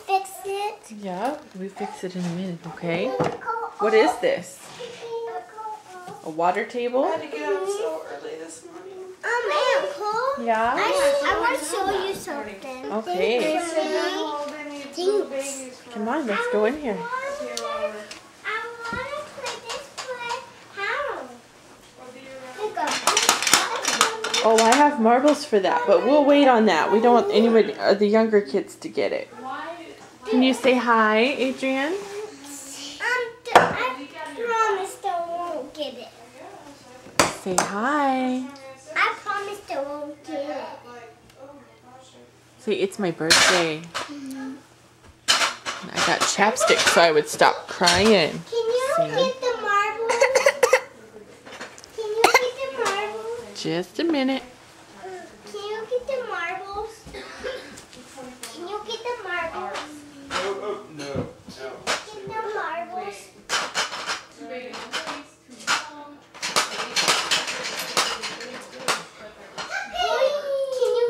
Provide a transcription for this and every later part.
fix it? Yeah, we fix it in a minute, okay? What is this? A water table? I had to get up so early this morning. Uncle. Yeah? I want to show you something. Okay. They said don't hold any little babies for Come on, let's go in here. I want to play this house. Oh, I have marbles for that, but we'll wait on that. We don't want anybody, the younger kids to get it. Can you say hi, Adrian? I promised I won't get it. Say hi. I promised I won't get it. Say it's my birthday. I got chapstick so I would stop crying. Can you get the marbles? Can you get the marbles? Just a minute. Can you get the marbles? Can you get the marbles? No. Get the marbles. Can you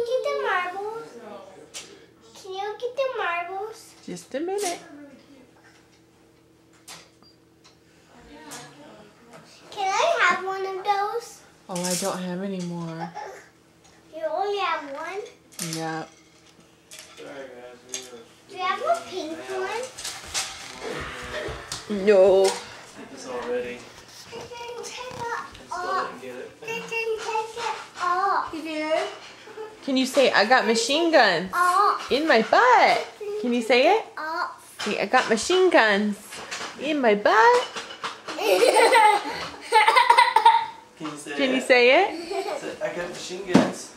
get the marbles? Can you get the marbles? Just a minute. Can I have one of those? Oh, I don't have any more. You only have one? Yeah. Do you have a pink one? No. It's already. I can take it Still off. didn't get it. I can take it off. You did? Can you say I got machine guns Off. in my butt? Can you say it? Off. Say I got machine guns in my butt. Can you say Can you it? say it? Say, I got machine guns.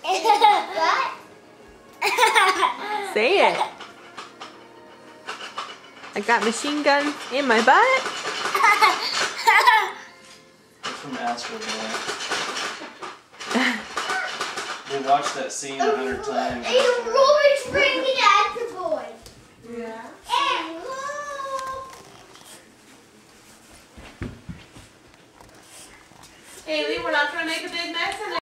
What? Say it. I got machine guns in my butt. It's from Astro Boy. We watched that scene 100 times. And the Rubik's bring it at the boy. Yeah. And Haley, we're not going to make a big mess in